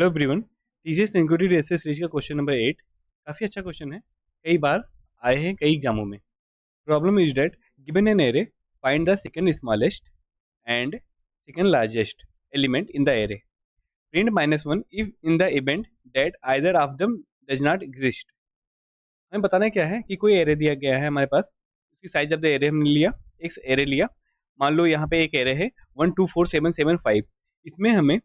Hello everyone. TCS security aces series का question number 8 काफ़ी अच्छा क्वेश्चन है। कई बार आए हैं कई एग्जामों में। Problem is that given an array, find the second smallest and second largest element in the array, print -1 if in the event that either of them does not exist. हमें बताना क्या है कि कोई एरे दिया गया है हमारे पास, उसकी साइज ऑफ द एरे हमने लिया, एक एरे लिया। मान लो यहाँ पे एक एरे है 1 2 4 7 7 5। इसमें हमें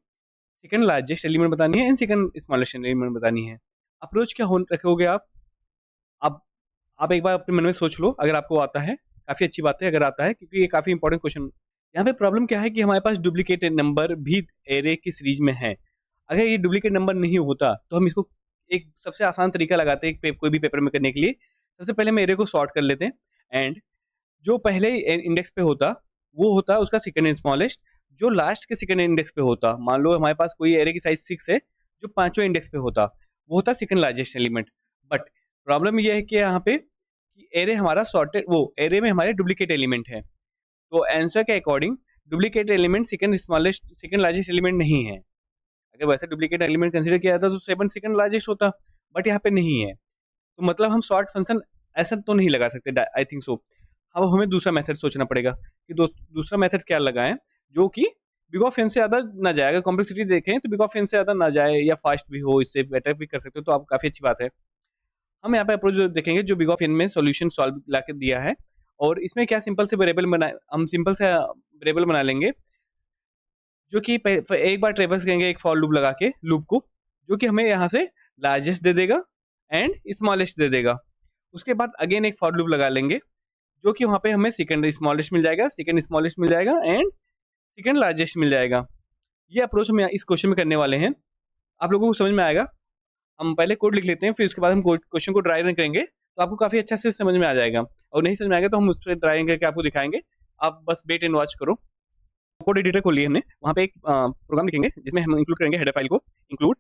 सेकंड लार्जेस्ट एलिमेंट बतानी है एंड सेकंड स्मॉलेस्ट एलिमेंट बतानी है। अप्रोच क्या रखोगे आप आप एक बार अपने मन में सोच लो। अगर आपको आता है काफ़ी अच्छी बात है, अगर आता है, क्योंकि ये काफ़ी इंपॉर्टेंट क्वेश्चन। यहाँ पे प्रॉब्लम क्या है कि हमारे पास डुप्लीकेट नंबर भी एरे की सीरीज में है। अगर ये डुप्लीकेट नंबर नहीं होता तो हम इसको एक सबसे आसान तरीका लगाते हैं कोई भी पेपर में करने के लिए। सबसे पहले हम एरे को सॉर्ट कर लेते हैं एंड जो पहले इंडेक्स पे होता वो होता उसका सेकंड स्मॉलेस्ट। जो लास्ट के सेकंड इंडेक्स पे होता, मान लो हमारे पास कोई एरे की साइज 6 है, जो पांचों इंडेक्स पे होता वो होता second largest element. But problem ये है कि यहाँ पे कि एरे हमारा सॉर्टेड, वो एरे में हमारे डुप्लीकेट एलिमेंट है। तो आंसर के according duplicate element second smallest second largest element नहीं है। अगर वैसे डुप्लीकेट एलिमेंट कंसीडर किया जाता तो 7 सेकंड लार्जेस्ट होता, बट यहाँ पे नहीं है। तो मतलब हम सॉर्ट फंक्शन ऐसा तो नहीं लगा सकते, आई थिंक सो। अब हमें दूसरा मेथड सोचना पड़ेगा कि दूसरा मेथड क्या लगाएं जो कि बिग ऑफ एन से ज़्यादा ना जाए। अगर कॉम्प्लेक्सिटी देखें तो बिग ऑफ एन से ज़्यादा ना जाए या फास्ट भी हो, इससे बेटर भी कर सकते हो, तो आप काफ़ी अच्छी बात है। हम यहाँ पे अप्रोच देखेंगे जो बिग ऑफ एन में सॉल्यूशन सॉल्व ला के दिया है, और इसमें क्या सिंपल से वेरिएबल बना, हम सिंपल से वेरिएबल बना लेंगे जो कि एक बार ट्रेवर्स करेंगे एक फॉर लूप लगा के लूप को, जो कि हमें यहाँ से लार्जेस्ट दे देगा एंड स्मॉलेस्ट दे देगा। उसके बाद अगेन एक फॉर लूप लगा लेंगे जो कि वहाँ पे हमें सेकंड स्मॉलेस्ट मिल जाएगा, सेकंड स्मॉलेस्ट मिल जाएगा एंड सेकंड लार्जेस्ट मिल जाएगा। ये अप्रोच हम इस क्वेश्चन में करने वाले हैं। आप लोगों को समझ में आएगा। हम पहले कोड लिख लेते हैं, फिर उसके बाद हम क्वेश्चन को ड्राई रन करेंगे, तो आपको काफ़ी अच्छा से समझ में आ जाएगा। और नहीं समझ में आएगा तो हम उस पर ड्राई रन करके आपको दिखाएंगे। आप बस वेट एंड वॉच करो। कोड एडिटर खोल लिया हमने, वहाँ पे एक प्रोग्राम लिखेंगे जिसमें हम इंक्लूड करेंगे हेडर फाइल को। Include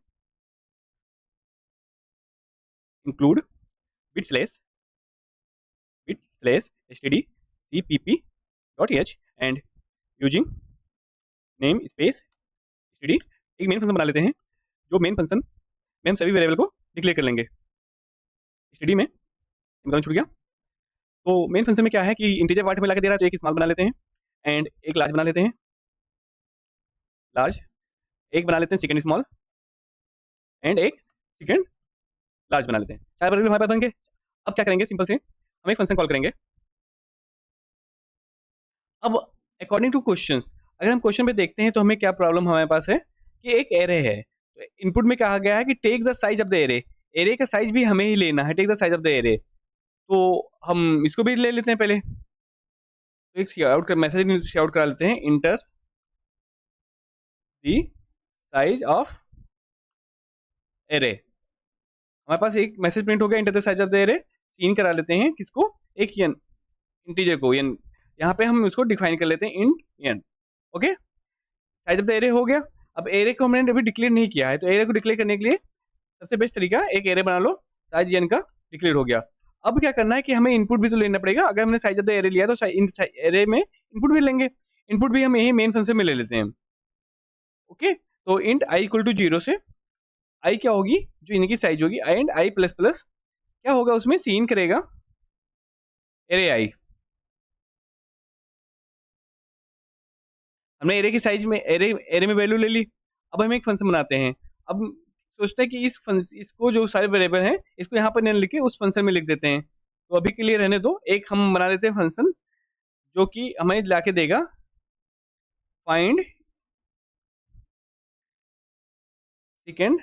include bit slash stdcpp.h and using name space std। एक मेन फंक्शन बना लेते हैं, जो मेन फंक्शन में हम सभी वेरिएबल को डिक्लेयर कर लेंगे। std में इनका छूट गया। तो मेन फंक्शन में क्या है कि इंटीजर पार्ट में ला के दे रहा है, तो एक स्मॉल बना लेते हैं एंड एक लार्ज बना लेते हैं। लार्ज एक बना लेते हैं सेकंड स्मॉल एंड एक सेकंड लार्ज बना लेते हैं। चार वेरिएबल हमारे पास बन गए। अब क्या करेंगे, सिंपल से हम एक फंक्शन कॉल करेंगे। अब अकॉर्डिंग टू क्वेश्चंस, अगर हम क्वेश्चन पे देखते हैं तो हमें क्या प्रॉब्लम हमारे पास है कि एक एरे है। तो इनपुट में कहा गया है कि take the size of the array. Array का साइज भी हमें ही लेना है, take the size of the array. तो हम इसको भी ले लेते हैं पहले। तो एक आउट कर मैसेज आउट करा लेते हैं, enter the size of array. हमारे पास एक मैसेज प्रिंट हो गया, enter the size of the array. Scan करा लेते हैं किसको, एक एन इंटीजर को, एन। यहाँ पे हम उसको डिफाइन कर लेते हैं int n. Okay, size of the array हो गया। अब एरे को हमने अभी डिक्लेयर नहीं किया है, तो एरे को डिक्लेयर करने के लिए सबसे बेस्ट तरीका एक एरे बना लो, साइज एन का डिक्लेयर हो गया। अब क्या करना है कि हमें इनपुट भी तो लेना पड़ेगा। अगर हमने साइज ऑफ द एरे लिया तो एरे में इनपुट भी लेंगे। इनपुट भी हम यही मेन फंक्शन में ले लेते हैं। ओके, तो इंट आई इक्वल टू 0 से आई क्या होगी, जो इनकी साइज होगी, एंड आई प्लस प्लस क्या होगा, उसमें सीन करेगा एरे आई। हमने एरे की साइज में एरे में वैल्यू ले ली। अब हम एक फंक्शन बनाते हैं। अब सोचते हैं कि इसको जो सारे वेरिएबल हैं इसको यहाँ पर नहीं लिखे, उस फंक्शन में लिख देते हैं। तो अभी के लिए रहने दो, एक हम बना लेते हैं फंक्शन जो कि हमें लाके देगा find second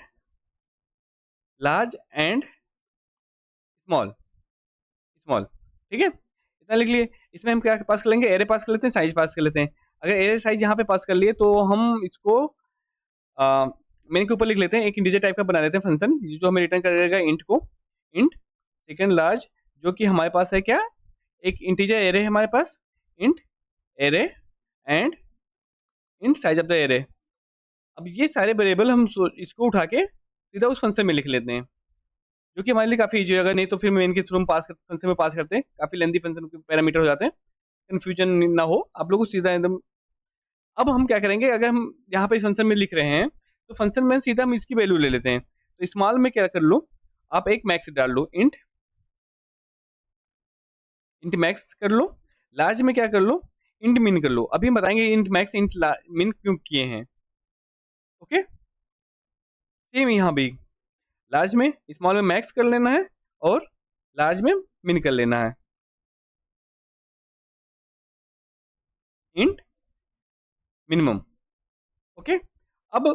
large and small small. ठीक है, इतना लिख लिए। इसमें हम क्या पास कर लेंगे, एरे पास कर लेते हैं, साइज पास कर लेते हैं। अगर एरे साइज यहाँ पे पास कर लिए तो हम इसको मेन के ऊपर लिख लेते हैं, एक इंटीजर टाइप का बना लेते हैं फंक्शन जो हमें रिटर्न करेगा इंट को, इंट सेकंड लार्ज, जो कि हमारे पास है क्या, एक इंटीजर एरे है हमारे पास, int array and int size of the array. अब ये सारे वेरिएबल हम इसको उठा के सीधा उस फंक्शन में लिख लेते हैं, जो कि हमारे लिए काफ़ी ईजी होगा। नहीं तो फिर मेन के थ्रू हम फंक्शन में पास करते हैं, काफ़ी लेंदी फंक्शन के पैरामीटर हो जाते हैं, कन्फ्यूजन ना हो आप लोगों को सीधा एकदम। अब हम क्या करेंगे, अगर हम यहाँ पे इस फंक्शन में लिख रहे हैं तो फंक्शन में सीधा हम इसकी वैल्यू ले लेते हैं। तो स्मॉल में क्या कर लो, आप एक मैक्स डाल लो, इंट मैक्स कर लो। लार्ज में क्या कर लो, इंट मिन कर लो। अभी हम बताएंगे इंट मैक्स इंट मिन क्यों किए हैं। ओके, सेम यहाँ भी लार्ज में स्मॉल में मैक्स कर लेना है और लार्ज में मिन कर लेना है, इंट मिनिमम। ओके, अब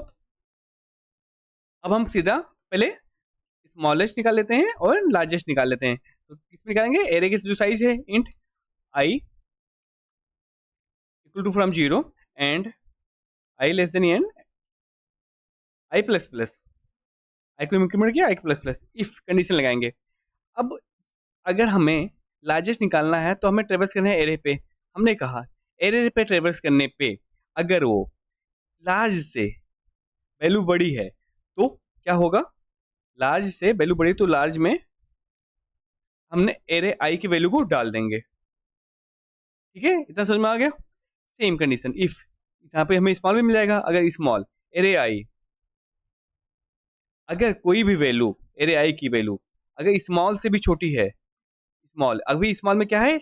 हम सीधा पहले स्मॉलेस्ट निकाल लेते हैं और लार्जेस्ट निकाल लेते हैं। तो किसमें निकालेंगे, एरे की जो साइज है int i equal to from 0 and i less than n i plus plus, i को इंक्रीमेंट किया i plus plus, if condition लगाएंगे। अब अगर हमें लार्जेस्ट निकालना है तो हमें ट्रेवर्स करना है एरे पे। हमने कहा एरे पे ट्रेवर्स करने पे अगर वो लार्ज से वैल्यू बड़ी है तो क्या होगा, लार्ज से वैल्यू बड़ी तो लार्ज में हमने एरे आई की वैल्यू को डाल देंगे। ठीक है, इतना समझ में आ गया। सेम कंडीशन इफ, यहाँ पे हमें स्मॉल भी मिल जाएगा। अगर स्मॉल एरे आई, अगर कोई भी वैल्यू एरे आई की वैल्यू अगर स्मॉल से भी छोटी है, स्मॉल अभी स्मॉल में क्या है,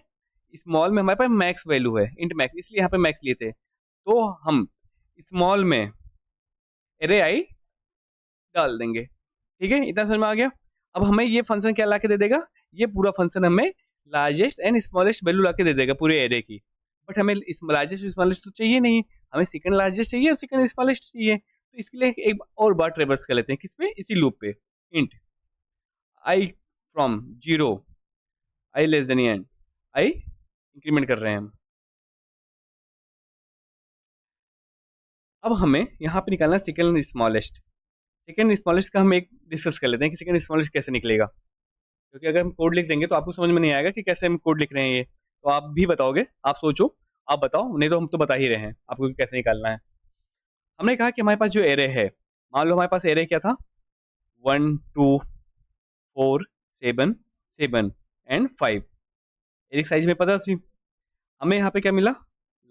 स्मॉल में हमारे पास मैक्स वैल्यू है इंट मैक्स, इसलिए यहाँ पे मैक्स लिए थे। तो हम स्मॉल में एरे आई डाल देंगे। ठीक है, इतना समझ में आ गया। अब हमें ये फंक्शन क्या ला के दे देगा, ये पूरा फंक्शन हमें लार्जेस्ट एंड स्मॉलेस्ट वैल्यू ला के दे देगा पूरे एरे की। बट हमें लार्जेस्ट स्मॉलेस्ट तो चाहिए नहीं, हमें सेकंड लार्जेस्ट चाहिए और सेकंड स्मॉलेस्ट चाहिए। तो इसके लिए एक और बार ट्रेवर्स कर लेते हैं, किस पे, इसी लूप पे। Int i from 0 i less than n i increment कर रहे हैं हम। अब हमें यहाँ पे निकालना है सेकंड स्मॉलेस्ट। सेकंड स्मॉलेस्ट का हम एक डिस्कस कर लेते हैं कि सेकंड स्मॉलेस्ट कैसे निकलेगा, क्योंकि अगर हम कोड लिख देंगे तो आपको समझ में नहीं आएगा कि कैसे हम कोड लिख रहे हैं। ये तो आप भी बताओगे, आप सोचो, आप बताओ, नहीं तो हम तो बता ही रहे हैं आपको कि कैसे निकालना है। हमने कहा कि हमारे पास जो एरे है, मान लो हमारे पास एरे क्या था, 1 2 4 7 7 एंड 5। एक साइज में पता थी। हमें यहाँ पे क्या मिला,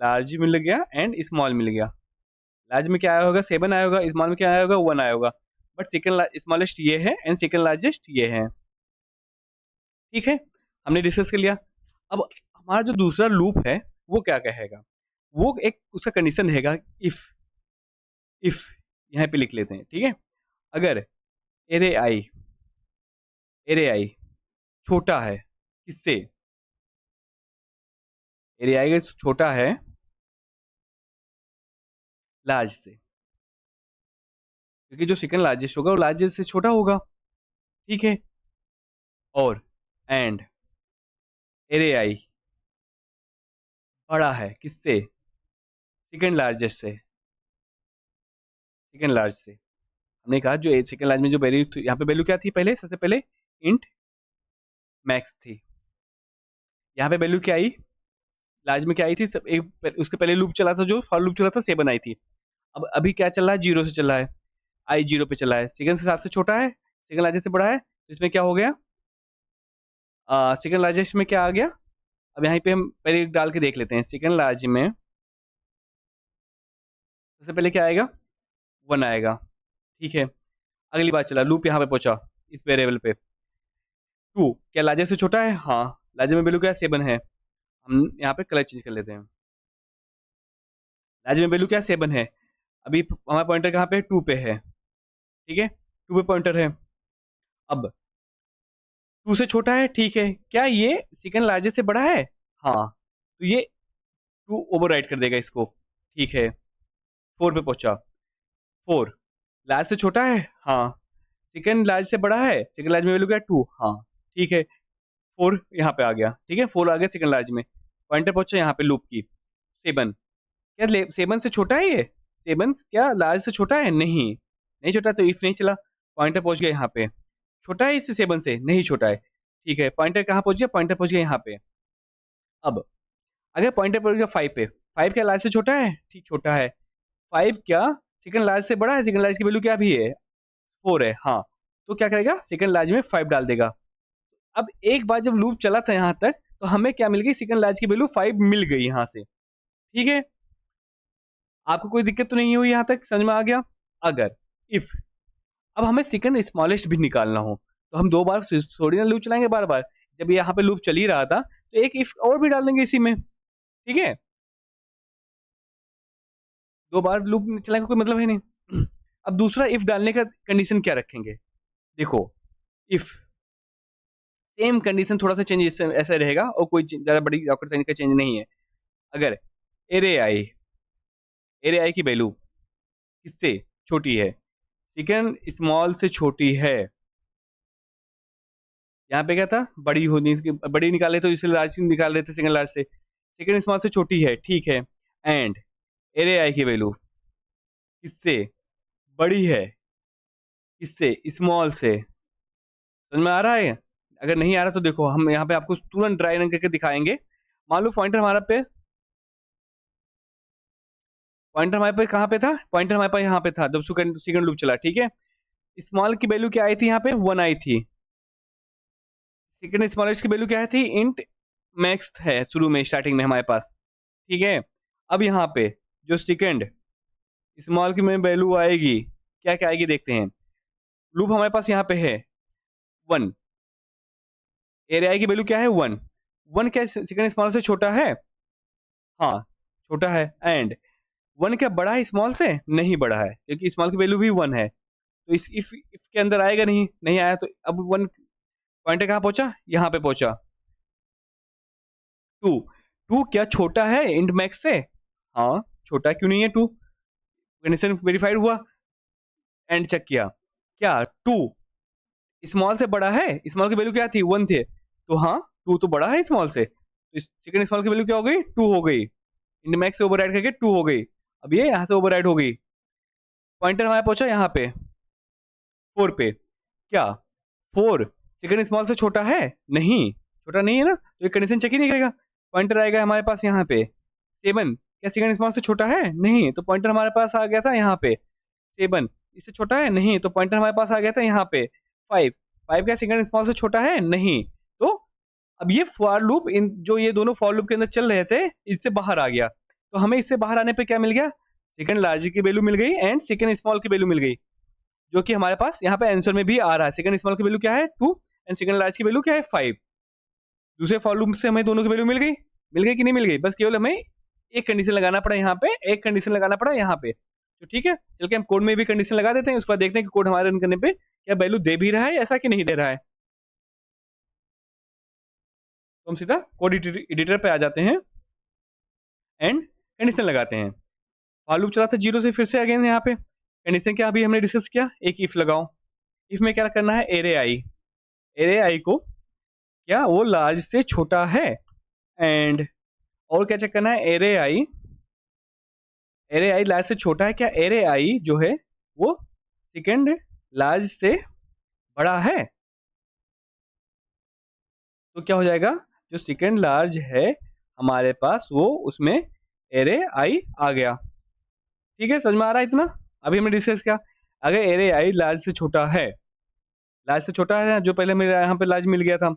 लार्ज मिल गया एंड स्मॉल मिल गया। लार्ज में क्या आया होगा, 7 आया होगा, स्मॉल में क्या आया होगा, 1 आया होगा। बट सेकंड स्मॉलेस्ट ये है एंड सेकंड लार्जेस्ट ये है। ठीक है, हमने डिस्कस कर लिया। अब हमारा जो दूसरा लूप है वो क्या कहेगा, वो एक उसका कंडीशन रहेगा इफ। यहाँ पे लिख लेते हैं। ठीक है, अगर एरे आई छोटा है किससे, एरे आई छोटा है लार्ज से, क्योंकि जो सेकंड लार्जेस्ट होगा वो लार्जेस्ट से छोटा होगा। ठीक है, और एंड एरे आई बड़ा है किससे, सेकंड लार्जेस्ट से, सेकंड लार्ज से। हमने कहा जो सेकंड लार्ज में जो वैल्यू, यहाँ पे वैल्यू क्या थी, पहले सबसे पहले इंट मैक्स थी। यहाँ पे वैल्यू क्या आई, लार्ज में क्या आई थी, सब एक उसके पहले लूप चला था, जो फॉर लूप चला था 7 आई थी। अब अभी क्या चल रहा है, 0 से चल रहा है, आई 0 पे चला है, सेकंड से 7 से छोटा है, सेकंड लार्जेस्ट से बड़ा है। तो इसमें क्या हो गया, सेकंड लार्जेस्ट में क्या आ गया। अब यहाँ पे हम पहले डाल के देख लेते हैं, सेकंड लार्ज में सबसे पहले क्या आएगा, 1 आएगा। ठीक है, अगली बार चला, लूप यहाँ पे पहुंचा इस वेरिएबल पे, 2 क्या लार्जेस्ट से छोटा है, हाँ, लार्जेस्ट में वैल्यू क्या है, 7 है। हम यहाँ पे कलर चेंज कर लेते हैं, लार्ज में वैल्यू क्या है, 7 है। अभी हमारा पॉइंटर कहाँ पे, 2 पे है। ठीक है, 2 पे पॉइंटर है। अब 2 से छोटा है, ठीक है, क्या ये सेकंड लार्जेस्ट से बड़ा है, हाँ, तो ये 2 ओवरराइड कर देगा इसको। ठीक है, 4 पे पहुंचा, 4 लार्ज से छोटा है, हाँ, सेकंड लार्ज से बड़ा है, सेकंड लार्ज में वैल्यू क्या है, 2, हाँ, ठीक है, 4 यहाँ पे आ गया। ठीक है, 4 आ गया सेकंड लार्ज में, पॉइंटर पहुंचा यहाँ पे लूप की, 7 क्या 7 से छोटा है, ये 7 क्या लार्ज से छोटा है, नहीं, नहीं छोटा, तो इफ नहीं चला, पॉइंटर पहुंच गया यहाँ पे, छोटा है इससे 7 से, नहीं छोटा है। ठीक है, पॉइंटर कहाँ पहुंच गया, पॉइंटर पहुंच गया यहाँ पे। अब अगर पॉइंटर पहुंच गया 5 पे, 5 क्या लार्ज से छोटा है, ठीक, छोटा है। 5 क्या सेकंड लार्ज से बड़ा है, सेकंड लार्ज की वैल्यू क्या भी है, 4 है, हाँ, तो क्या करेगा, सेकंड लार्ज में 5 डाल देगा। अब एक बार जब लूप चला था यहाँ तक, तो हमें क्या मिल गई, सेकंड लार्ज की वैल्यू 5 मिल गई यहाँ से। ठीक है, आपको कोई दिक्कत तो नहीं हुई, यहाँ तक समझ में आ गया। अगर इफ अब हमें सेकंड स्मॉलेस्ट भी निकालना हो तो हम 2 बार थोड़ी ना लूप चलाएंगे बार बार। जब ये यहाँ पे लूप चल ही रहा था तो एक इफ और भी डाल देंगे इसी में, ठीक है। 2 बार लूप चलाने का कोई मतलब है नहीं। अब दूसरा इफ डालने का कंडीशन क्या रखेंगे, देखो इफ सेम कंडीशन थोड़ा सा चेंज ऐसा रहेगा और कोई ज़्यादा बड़ी रॉकेट साइंस का चेंज नहीं है। अगर एरे आई की वैल्यू किससे छोटी है, सेकंड स्मॉल से छोटी है। यहाँ पे क्या था, बड़ी होनी, बड़ी निकाले तो इसलिए लार्ज निकाल रहे थे सेकंड लार्ज से, सेकंड स्मॉल से छोटी है, ठीक है। एंड एरे आई की वैल्यू किससे बड़ी है, किससे, स्मॉल से। समझ में आ रहा है? अगर नहीं आ रहा तो देखो हम यहाँ पे आपको तुरंत ड्राई रन करके दिखाएंगे। मान लो पॉइंटर हमारे पे कहाँ पे था, पॉइंटर हमारे पास यहाँ पे था जब सेकंड लूप चला, ठीक है। स्मॉल की वैल्यू क्या आई थी, यहाँ पे 1 आई थी। सेकंड स्मॉलेस्ट की वैल्यू क्या थी, इंट मैक्स है शुरू में स्टार्टिंग में हमारे पास, ठीक है। अब यहाँ पे जो सेकंड स्मॉल की में वैल्यू आएगी, क्या क्या आएगी देखते हैं। लूप हमारे पास यहाँ पे है 1, एरिया की वैल्यू क्या है 1, 1 क्या सेकंड स्मॉल से छोटा है, हाँ छोटा है। एंड 1 क्या बड़ा है स्मॉल से, नहीं बड़ा है क्योंकि स्मॉल की वैल्यू भी 1 है। तो इस इफ के अंदर आएगा नहीं, नहीं आया तो अब 1 पॉइंटर कहाँ पहुंचा, यहाँ पे पहुंचा। 2, 2 क्या छोटा है इंट मैक्स से, हाँ छोटा क्यों नहीं है 2, कंडीशन वेरीफाइड हुआ। एंड चेक किया, क्या 2 स्मॉल से बड़ा है, स्मॉल की वैल्यू क्या थी 1 थे, तो हाँ 2 तो बड़ा है स्मॉल से, तो सेकंड स्मॉल की वैल्यू क्या हो गई 2 हो गई, इंट मैक्स से ओवरराइड करके 2 हो गई। अब ये यहाँ से ओवरराइड हो गई। पॉइंटर हमारा पहुंचा यहाँ पे 4 पे, क्या 4 सेकंड स्मॉल से छोटा है, नहीं छोटा नहीं है ना, तो ये कंडीशन चेक ही नहीं करेगा। पॉइंटर आएगा हमारे पास यहाँ पे 7, क्या सेकंड स्मॉल से छोटा है, नहीं, तो पॉइंटर हमारे पास आ गया था यहाँ पे 7, इससे छोटा है, नहीं, तो पॉइंटर हमारे पास आ गया था यहाँ पे 5, 5 क्या सेकंड स्मॉल से छोटा है, नहीं। तो अब ये फॉर लूप, इन जो ये दोनों फॉर लूप के अंदर चल रहे थे इससे बाहर आ गया, तो हमें इससे बाहर आने पे क्या मिल गया, सेकंड लार्ज की वैल्यू मिल गई एंड सेकंड स्मॉल की वैल्यू मिल गई, जो कि हमारे पास यहाँ पे आंसर में भी आ रहा है। सेकंड स्मॉल की वैल्यू क्या है 2 एंड सेकंड लार्ज की वैल्यू क्या है 5। दूसरे फॉर लूप से हमें दोनों की वैल्यू मिल गई कि नहीं मिल गई, बस केवल हमें एक कंडीशन लगाना पड़ा यहाँ पे, एक कंडीशन लगाना पड़ा यहाँ पे, तो ठीक है। चल के हम कोड में भी कंडीशन लगा देते हैं, उसके बाद देखते हैं कि कोड हमारे रन करने पे क्या वैल्यू दे भी रहा है ऐसा कि नहीं दे रहा है। तो हम सीधा कोड एडिटर पे आ जाते हैं एंड कंडीशन लगाते हैं। फॉर लूप चला था 0 से, फिर से अगेन यहाँ पे कंडीशन क्या अभी हमने डिस्कस किया, एक इफ लगाओ। इफ में क्या करना है, एरे आई को क्या वो लार्ज से छोटा है, एंड और क्या चेक करना है, एरे आई लार्ज से छोटा है, क्या एरे आई जो है वो सेकंड लार्ज से बड़ा है। तो क्या हो जाएगा, जो सेकंड लार्ज है हमारे पास वो उसमें एरे आई आ गया, ठीक है। समझ में आ रहा है इतना, अभी हमने डिस्कस किया। अगर एरे आई लार्ज से छोटा है, लार्ज से छोटा है जो पहले मेरे यहाँ पे लार्ज मिल गया था,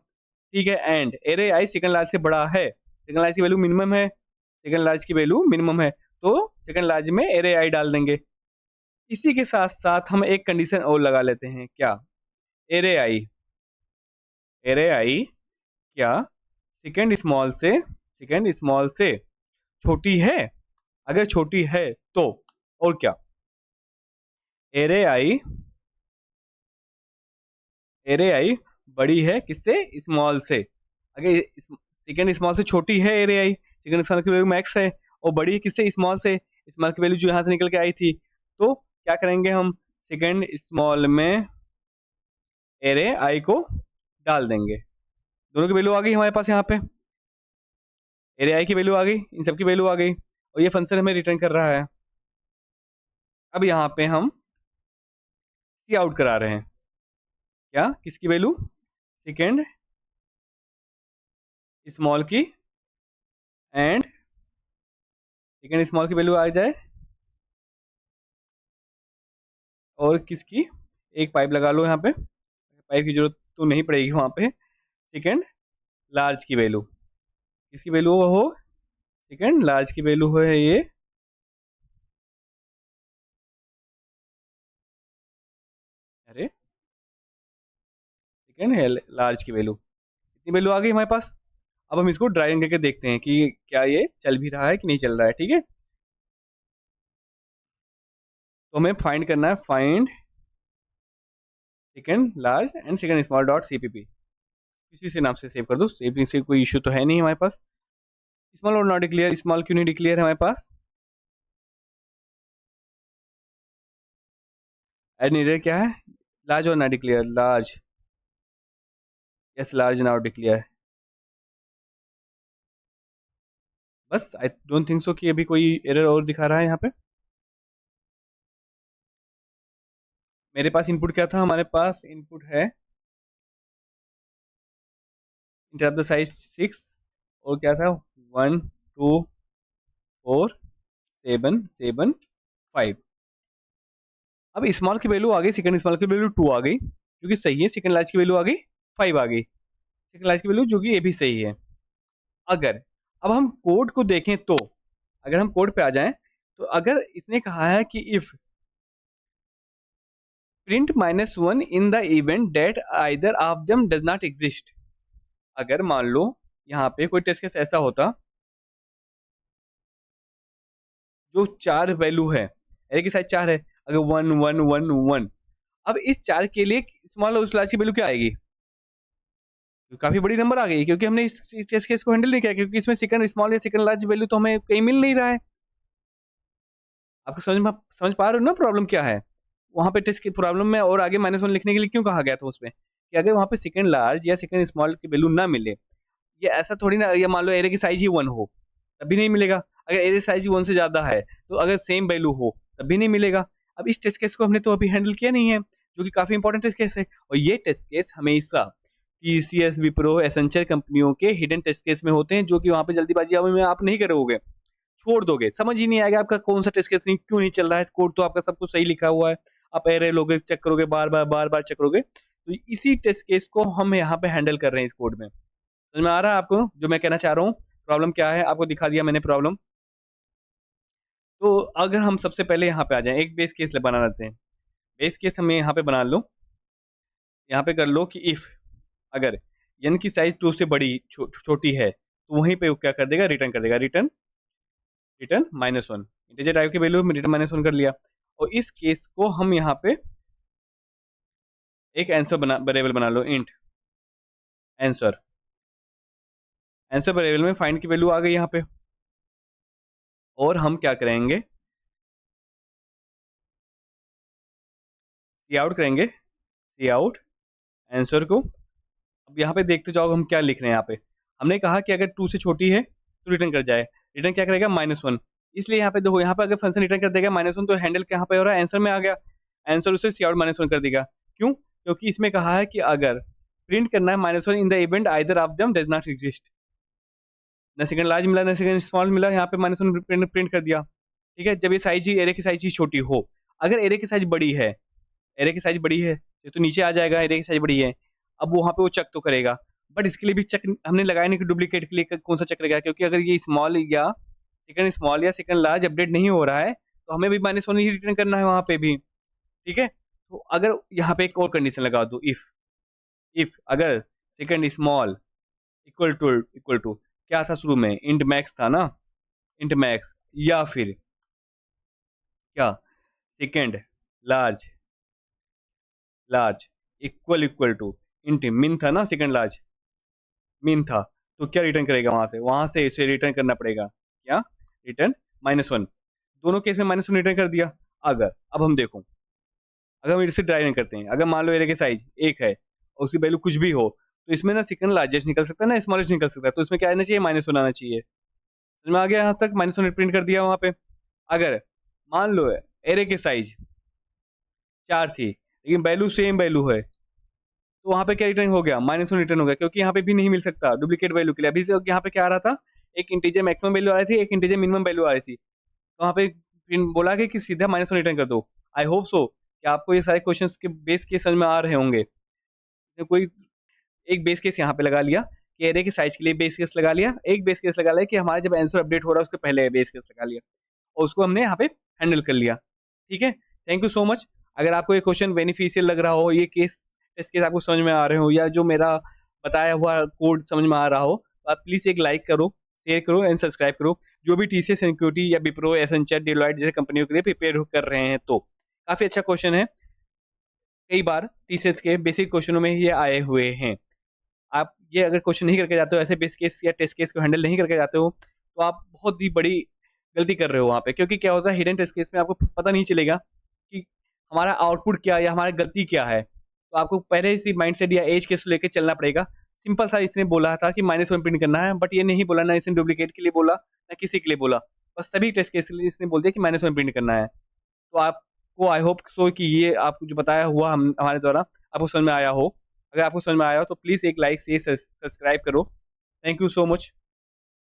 ठीक है। And array I second large से बड़ा है, सेकंड लार्ज की वैल्यू मिनिमम है, सेकंड लार्ज की वैल्यू मिनिमम है, तो सेकंड लार्ज में एरे आई डाल देंगे। इसी के साथ साथ हम एक कंडीशन और लगा लेते हैं, क्या एरे आई क्या सेकंड स्मॉल से छोटी है, अगर छोटी है तो, और क्या एरे आई बड़ी है किससे, स्मॉल से। अगर सेकंड स्मॉल से छोटी है एरे आई, सेकंड स्मॉल की वैल्यू मैक्स है और बड़ी है किससे, स्मॉल से, स्मॉल की वैल्यू जो यहाँ से निकल के आई थी, तो क्या करेंगे हम सेकंड स्मॉल में एरे आई को डाल देंगे। दोनों की वैल्यू आ गई हमारे पास, यहाँ पे एरे आई की वैल्यू आ गई, इन सब की वैल्यू आ गई और ये फंक्शन हमें रिटर्न कर रहा है। अब यहाँ पे हम सी आउट करा रहे हैं, क्या किसकी वैल्यू, सेकंड स्मॉल की, एंड सेकंड स्मॉल की वैल्यू आ जाए और किसकी, एक पाइप लगा लो यहाँ पे, पाइप की जरूरत तो नहीं पड़ेगी वहाँ पे, सेकंड लार्ज की वैल्यू, किसकी वैल्यू हो, सेकंड लार्ज की वैल्यू है ये सेकेंड है लार्ज की वैल्यू, इतनी वैल्यू आ गई हमारे पास। अब हम इसको ड्राई रन करके देखते हैं कि क्या ये चल भी रहा है कि नहीं चल रहा है। ठीक है, तो हमें फाइंड करना है, find second large and second small dot CPP, किसी से नाम से सेव कर दो, सेव से कोई इशू तो है नहीं हमारे पास। स्मॉल और नॉट डिक्लेयर, स्मॉल क्यों नहीं डिक्लेयर है हमारे पास? एड नीडेड क्या है, लार्ज और not declare, large, yes large not declare. बस आई डोंट थिंक सो कि अभी कोई एरर और दिखा रहा है यहाँ पे। मेरे पास इनपुट क्या था, हमारे पास इनपुट है इंटर द साइज 6 और क्या था 1 2 4 7 7 5। अब स्मॉल की वैल्यू आ गई, सेकंड स्मॉल की वैल्यू 2 आ गई जो कि सही है, सेकंड लार्ज की वैल्यू आ गई 5 आ गई, सेकंड लार्ज की वैल्यू जो कि ये भी सही है। अगर अब हम कोड को देखें तो, अगर हम कोड पे आ जाएं तो अगर इसने कहा है कि if print -1 in the event that either of them does not exist, अगर मान लो यहाँ पे कोई टेस्ट केस ऐसा होता जो 4 वैल्यू है, एरे की साइज 4 है, अगर 1 1 1 1, अब इस 4 के लिए स्मॉल और उस लार्ज की वैल्यू क्या आएगी? तो काफी बड़ी नंबर आ गई, क्योंकि हमने इस टेस्ट केस को हैंडल नहीं किया, क्योंकि इसमें सेकंड स्मॉल या सेकंड लार्ज वैल्यू तो हमें कहीं मिल नहीं रहा है। आपको समझ पा रहे हो ना प्रॉब्लम क्या है? वहाँ पे टेस्ट की प्रॉब्लम में और आगे -1 लिखने के लिए क्यों कहा गया था उसमें, कि अगर वहाँ पे सेकंड लार्ज या सेकंड स्मॉल की वैल्यू ना मिले, ये ऐसा थोड़ी ना, ये मान लो एरे की साइज ही 1 हो तब भी नहीं मिलेगा, अगर एरे साइज ही 1 से ज्यादा है तो अगर सेम वैल्यू हो तब भी नहीं मिलेगा। अब इस टेस्ट केस को हमने तो अभी हैंडल किया नहीं है, जो कि काफी इंपॉर्टेंट टेस्ट केस है, और ये टेस्ट केस हमेशा टीसीएस विप्रो एसेंचर कंपनियों के हिडन टेस्ट केस में होते हैं, जो कि वहाँ पे जल्दीबाजी में आप नहीं करोगे, छोड़ दोगे, समझ ही नहीं आएगा आपका कौन सा टेस्ट केस नहीं क्यों नहीं चल रहा है, कोड तो आपका सब कुछ सही लिखा हुआ है, आप एरे लोगे चेक करोगे, बार बार चेक करोगे, तो इसी टेस्ट केस को हम यहाँ पे हैंडल कर रहे हैं इस कोड में। समझ में आ रहा है आपको जो मैं कहना चाह रहा हूँ, प्रॉब्लम क्या है, आपको दिखा दिया मैंने प्रॉब्लम। तो अगर हम सबसे पहले यहाँ पे आ जाएं, एक बेस केस बना लेते हैं, बेस केस हमें यहाँ पे बना लो, यहाँ पे कर लो कि इफ अगर n की साइज 2 से बड़ी छोटी है तो वहीं पे वो क्या कर देगा, रिटर्न कर देगा, रिटर्न रिटर्न -1, इंटीजर टाइप की वैल्यू में रिटर्न -1 कर लिया। और इस केस को हम यहाँ पे एक आंसर वेरिएबल बना लो, इंट आंसर, आंसर वेरिएबल में फाइंड की वैल्यू आ गई यहाँ पे, और हम क्या करेंगे, सी आउट करेंगे, सी आउट आंसर को। अब यहाँ पे देखते जाओ हम क्या लिख रहे हैं, यहाँ पे हमने कहा कि अगर 2 से छोटी है तो रिटर्न कर जाए, रिटर्न क्या करेगा -1, इसलिए यहाँ पे देखो, यहाँ पे अगर फंक्शन रिटर्न कर देगा -1 तो हैंडल कहाँ पे हो रहा है, आंसर में आ गया, आंसर उसे सी आउट -1 कर देगा। क्यों? क्योंकि इसमें कहा है कि अगर प्रिंट करना है -1 in the event either of them does not exist, न सेकंड लार्ज मिला न सेकंड स्मॉल मिला, यहाँ पे -1 प्रिंट कर दिया। ठीक है, जब ये साइज ही एरे की साइज ही छोटी हो, अगर एरे की साइज बड़ी है, एरे की साइज बड़ी है तो नीचे आ जाएगा, एरे की साइज बड़ी है, अब वहाँ पे वो चेक तो करेगा, बट इसके लिए भी चेक हमने लगाया नहीं कि डुप्लीकेट के लिए कौन सा चेक करेगा, क्योंकि अगर ये स्मॉल या सेकंड लार्ज अपडेट नहीं हो रहा है तो हमें भी -1 ही रिटर्न करना है वहाँ पे भी। ठीक है, तो अगर यहाँ पे एक और कंडीशन लगा दो, इफ अगर सेकंड स्मॉल इक्वल टू क्या था शुरू में, इंट मैक्स था ना, इंट मैक्स, या फिर क्या second large large equal to int min था ना, सेकंड लार्ज मिन था, तो क्या रिटर्न करेगा, वहां से इसे रिटर्न करना पड़ेगा, क्या रिटर्न -1, दोनों केस में -1 रिटर्न कर दिया। अगर अब हम देखो, अगर हम इसे ड्राइव करते हैं, अगर मान लो एरे की साइज 1 है और उसकी वैल्यू कुछ भी हो, तो इसमें ना सेकंड लार्जेस्ट निकल सकता है ना स्मॉलेस्ट निकल सकता है, तो इसमें क्या आना चाहिए, -1 आना चाहिए। समझ में आ गया यहाँ तक, -1 प्रिंट कर दिया वहां पे। अगर मान लो एरे की साइज 4 थी लेकिन वैल्यू सेम वैल्यू है, तो वहाँ पे क्या रिटर्न हो गया, -1 रिटर्न हो गया, क्योंकि यहाँ पे भी नहीं मिल सकता डुप्लीकेट वैल्यू के लिए। अभी यहाँ पे क्या आ रहा था, एक इंटीजर मैक्सिमम वैल्यू आ रही थी, एक इंटीजर मिनिमम वैल्यू आ रही थी, तो वहाँ पे बोला गया कि सीधा -1 रिटर्न कर दो। आई होप सो कि आपको ये सारे क्वेश्चंस के बेस केस समझ में आ रहे होंगे। तो कोई एक बेस केस यहाँ पे लगा लिया कि एरे की साइज के लिए बेस केस लगा लिया, एक बेस केस लगा लिया कि हमारा जब आंसर अपडेट हो रहा है उसके पहले बेस केस लगा लिया, और उसको हमने यहाँ पे हैंडल कर लिया। ठीक है, थैंक यू सो मच। अगर आपको ये क्वेश्चन बेनिफिशियल लग रहा हो, ये केस टेस्ट केस आपको समझ में आ रहे हो या जो मेरा बताया हुआ कोड समझ में आ रहा हो, तो आप प्लीज़ एक लाइक करो, शेयर करो एंड सब्सक्राइब करो। जो भी टीसीएस सिक्योरिटी या विप्रो, एसेंचर, डेलॉयट जैसे कंपनियों के लिए प्रिपेयर कर रहे हैं तो। काफ़ी अच्छा क्वेश्चन है, कई बार टीसीएस के बेसिक क्वेश्चनों में ये आए हुए हैं। आप ये अगर क्वेश्चन नहीं करके जाते हो, ऐसे बेस केस या टेस्ट केस को हैंडल नहीं करके जाते हो, तो आप बहुत ही बड़ी गलती कर रहे हो वहाँ पे। क्योंकि क्या होता है, हिडन टेस्ट केस में आपको पता नहीं चलेगा कि हमारा आउटपुट क्या है या हमारी गलती क्या है। तो आपको पहले से माइंडसेट या एज केस लेके चलना पड़ेगा। सिंपल सा इसने बोला था कि -1 प्रिंट करना है, बट ये नहीं बोला, ना इसने डुप्लीकेट के लिए बोला, ना किसी के लिए बोला। बस सभी टेस्ट केस के लिए इसने बोल दिया कि -1 प्रिंट करना है। तो आपको आई होप सो कि ये आपको जो बताया हुआ हम हमारे द्वारा आपको समझ में आया हो। अगर आपको समझ में आया हो तो प्लीज़ एक लाइक, शेयर, सब्सक्राइब करो। Thank you so much.